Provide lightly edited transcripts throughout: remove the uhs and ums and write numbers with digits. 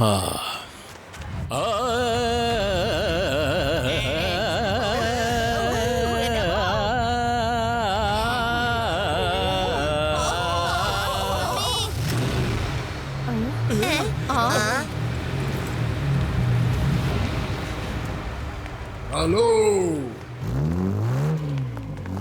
Hello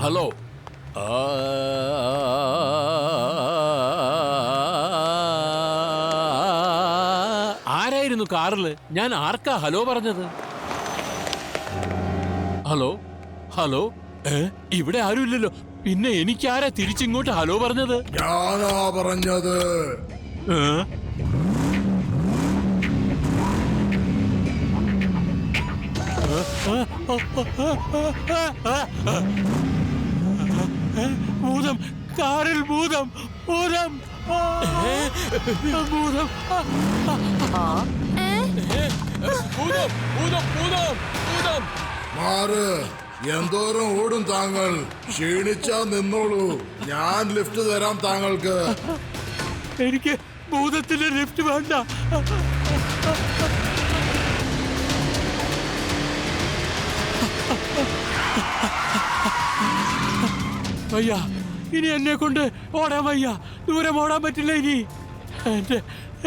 hello. ആരായിരുന്നു കാറില്? ഞാൻ ആർക്കാ ഹലോ പറഞ്ഞത്? Hello hello. ഇവിടെ ആരുമില്ലല്ലോ. പിന്നെ എനിക്കാരാ തിരിച്ചിങ്ങോട്ട് ഹലോ പറഞ്ഞത്? ഞാനാ പറഞ്ഞത്. ഭൂതം, കാറിൽ ഭൂതം, ഭൂതം, ഭൂതം, ഭൂതം, ഭൂതം, ഭൂതം, ഭൂതം. മാറ്. എന്തോരം ഓടും താങ്കൾ? ക്ഷീണിച്ചാ നിന്നോളൂ, ഞാൻ ലിഫ്റ്റ് തരാം താങ്കൾക്ക്. എനിക്ക് ഭൂതത്തിന്റെ ലിഫ്റ്റ് വേണ്ട. വയ്യ, ഇനി എന്നെ കൊണ്ട് ഓടാൻ വയ്യ. ദൂരം ഓടാൻ പറ്റില്ല ഇനി.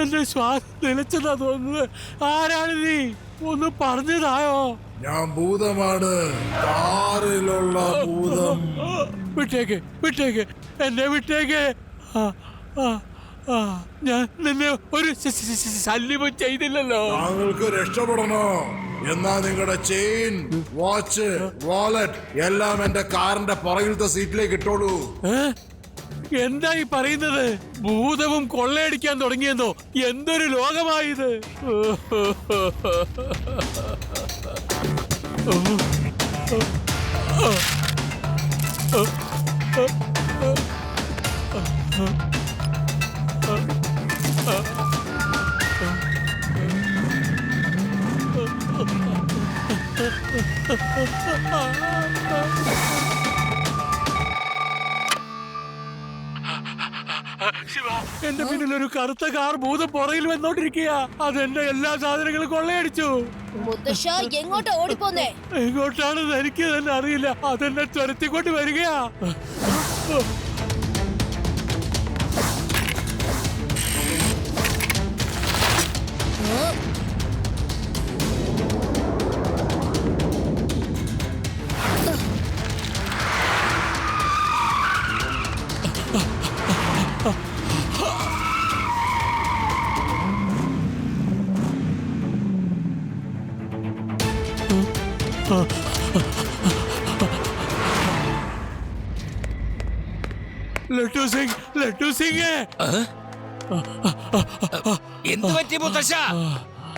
എന്റെ ശ്വാസം നിലച്ചതാ തോന്നുന്നത്. ആരാണ് നീ? ഒന്ന് പറഞ്ഞതായോ? ഞാൻ ഭൂതമാണ്, കാറിലുള്ള ഭൂതം. വിട്ടേക്ക്, വിട്ടേക്ക്, എന്നെ വിട്ടേക്ക്. ഞാൻ നിന്നെ ഒരു ശല്യവും ചെയ്തില്ലല്ലോ. താങ്കൾക്ക് രക്ഷപ്പെടണോ? എന്നാ നിങ്ങളുടെ ചെയിൻ, വാച്ച്, വാലറ്റ് എല്ലാം എന്റെ കാറിന്റെ പുറകിലത്തെ സീറ്റിലേക്ക് ഇട്ടോളൂ. എന്തായി പറയുന്നത്? ഭൂതവും കൊള്ളയടിക്കാൻ തുടങ്ങിയെന്നോ? എന്തൊരു ലോകമായത്! എന്റെ പിന്നിൽ ഒരു കറുത്ത കാർ ഭൂതം പുറകിൽ വന്നോണ്ടിരിക്കുക. അതെന്റെ എല്ലാ സാധനങ്ങളും കൊള്ളയടിച്ചു. എങ്ങോട്ടാ ഓടിപ്പോന്നേ? എങ്ങോട്ടാണെന്ന് എനിക്ക് തന്നെ അറിയില്ല. അതെന്നെ തുരത്തിക്കൊണ്ട് വരികയാ. ലട്ടു സിംഗ്, ലട്ടു സിംഗ്. എന്ത് പറ്റി മുത്തശ്ശ?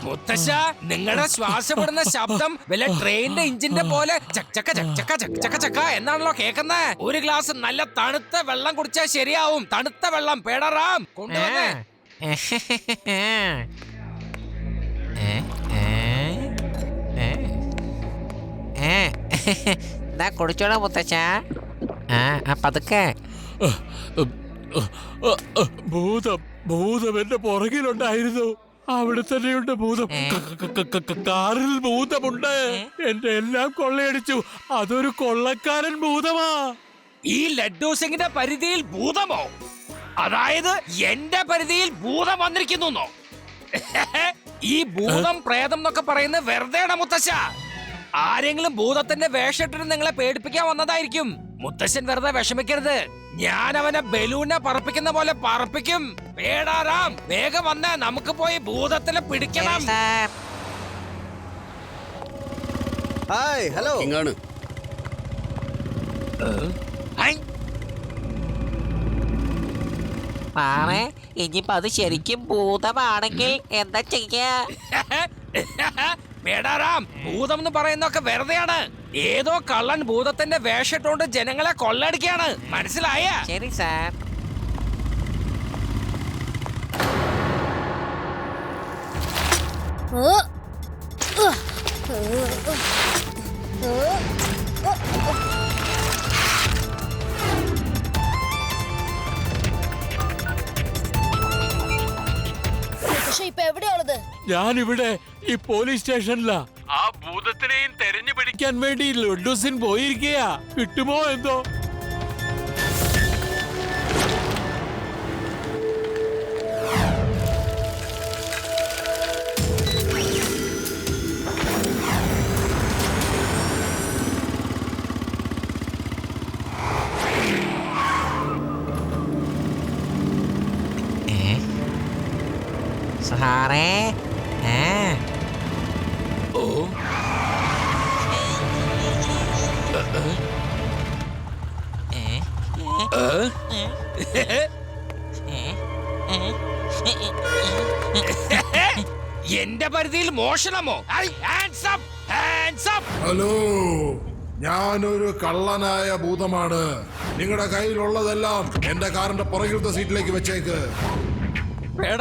മുത്തശ്ശ, നിങ്ങളുടെ ശ്വാസപ്പെടുന്ന ശബ്ദം വല്ല ട്രെയിനിന്റെ എഞ്ചിന്റെ പോലെ ചക്ചക്ക ചക്ചക്ക ചക്ചക്ക ചക്ക എന്നാണല്ലോ കേൾക്കുന്നത്. ഒരു ഗ്ലാസ് നല്ല തണുത്ത വെള്ളം കുടിച്ചാൽ ശരിയാവും. തണുത്ത വെള്ളം പേടറാം കൊണ്ടുവന്നേ. കുടിച്ചോടാ മുത്തച്ഛ. പതുക്കെ. ഭൂതം, ഭൂതം എന്റെ പുറകിലുണ്ടായിരുന്നു. അവിടെ തന്നെയുണ്ട് ഭൂതം. കാറിൽ ഭൂതമുണ്ട്. എന്റെ എല്ലാം കൊള്ളയടിച്ചു. അതൊരു കൊള്ളക്കാരൻ ഭൂതമാ. ഈ ലഡ്ഡു സിംഗിന്റെ പരിധിയിൽ ഭൂതമോ? അതായത് എന്റെ പരിധിയിൽ ഭൂതം വന്നിരിക്കുന്നു. ഈ ഭൂതം പ്രേതം എന്നൊക്കെ പറയുന്നത് വെറുതെയാണ് മുത്തശ്ശ. ആരെങ്കിലും ഭൂതത്തിന്റെ വേഷത്തിന് നിങ്ങളെ പേടിപ്പിക്കാൻ വന്നതായിരിക്കും. മുത്തശ്ശൻ വെറുതെ വിഷമിക്കരുത്. ഞാൻ അവനെ ബലൂനെ പറപ്പിക്കുന്ന പോലെ പറപ്പിക്കും. പേടാറാം, വേഗം വന്നേ, നമുക്ക് പോയി ഭൂതത്തിനെ പിടിക്കണം. Hi, hello. ഇങ്ങാണ്. പാറേ, ഇനിയിപ്പോ അത് ശരിക്കും ഭൂതമാണെങ്കിൽ എന്താ ചെയ്യാ? പേടാറാം, ഭൂതം എന്ന് പറയുന്നൊക്കെ വെറുതെയാണ്. ഏതോ കള്ളൻ ഭൂതത്തിന്റെ വേഷിട്ടുകൊണ്ട് ജനങ്ങളെ കൊള്ളടിക്കാണ്. മനസ്സിലായ? ശരി സാർ. മുത്തശ്ശ ഇപ്പൊ എവിടെയുള്ളത്? ഞാനിവിടെ ഈ പോലീസ് സ്റ്റേഷനിലാ. ആ ഭൂതത്തിനെയും തെരഞ്ഞു പിടിക്കാൻ വേണ്ടി ലഡ്ഡൂസിൻ പോയിരിക്കയാ. കിട്ടുമോ എന്തോ. സാറേ എന്റെ പരിധിയിൽ മോഷണമോ? ഹലോ, ഞാനൊരു കള്ളനായ ഭൂതമാണ്. നിങ്ങളുടെ കയ്യിലുള്ളതെല്ലാം എന്റെ കാറിന്റെ പുറകിലത്തെ സീറ്റിലേക്ക് വെച്ചേക്ക്.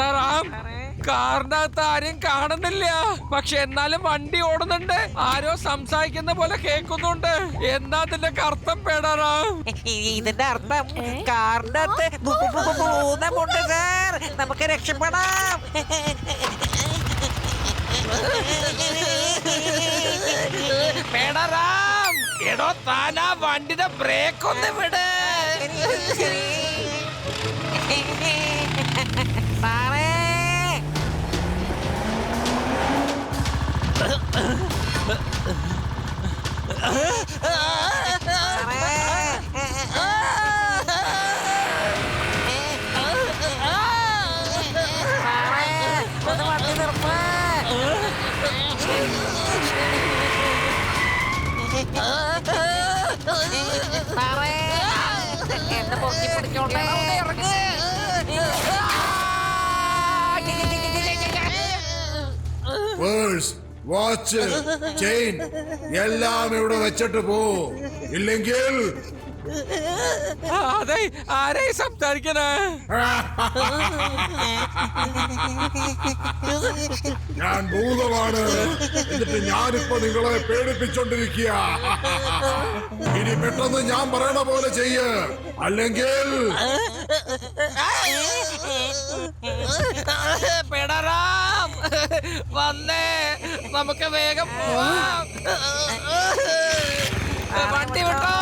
റാം, കാറിനകത്ത് ആരും കാണുന്നില്ല. പക്ഷെ എന്നാലും വണ്ടി ഓടുന്നുണ്ട്. ആരോ സംസാരിക്കുന്ന പോലെ കേൾക്കുന്നുണ്ട്. എന്താ അതിന്റെ അർത്ഥം പേടാറാം? ഇതിന്റെ അർത്ഥം കാറിന്റെ അകത്ത് ഭൂതമുണ്ട് സാർ. നമുക്ക് രക്ഷപ്പെടാം. പേടാറാം, എടോ താനാ വണ്ടിയുടെ ബ്രേക്ക് ഒന്ന് വിട്. സാറേ ഒന്ന് വണ്ടി നിർത്ത്. സാറേ എന്നെ പൊക്കി പിടിച്ചോണ്ടേ ഇറങ്ങ്. പേഴ്സ്, വാച്ച്, ചെയിൻ എല്ലാം ഇവിടെ വെച്ചിട്ട് പോ. ഇല്ലെങ്കിൽ അതെ, ആരെ സംസാരിക്കണേ? ഞാൻ ഭൂതമാണ്. എന്നിട്ട് ഞാനിപ്പോ നിങ്ങളെ പേടിപ്പിച്ചോണ്ടിരിക്കുക. ഇനി പെട്ടെന്ന് ഞാൻ പറയണ പോലെ ചെയ്യ്, അല്ലെങ്കിൽ പേടാറാം, വന്നേ, നമുക്ക് വേഗം പോവാം. വണ്ടി വിട്ടോ.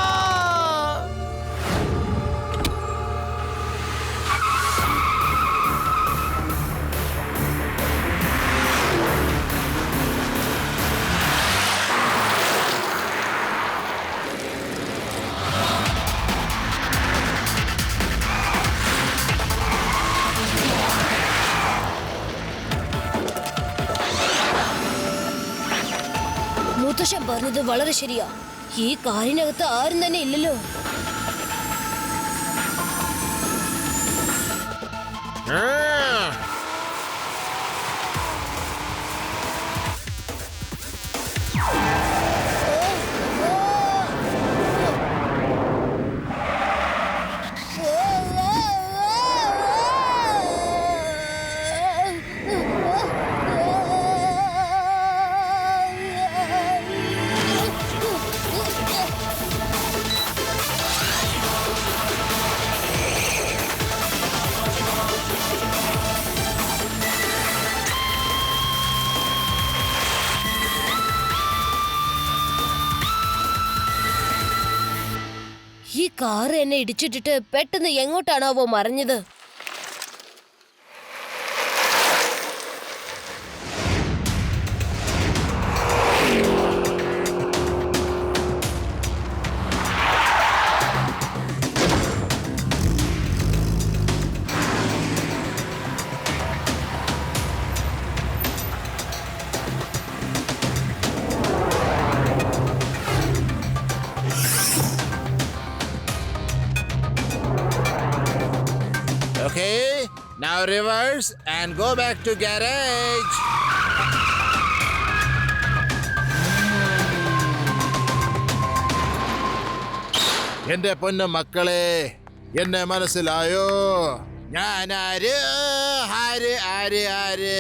മുത്തശ്ശൻ പറഞ്ഞത് വളരെ ശരിയാ. ഈ കാറിനകത്ത് ആരും തന്നെ ഇല്ലല്ലോ. ഈ കാർ എന്നെ ഇടിച്ചിട്ടിട്ട് പെട്ടെന്ന് എങ്ങോട്ടാണാവോ മറിഞ്ഞത്? okay, now reverse and go back to garage. എന്റെ പൊന്നു മക്കളെ, എന്നെ മനസ്സിലായോ? ഞാൻ ആര് ആര് ആര് ആര്?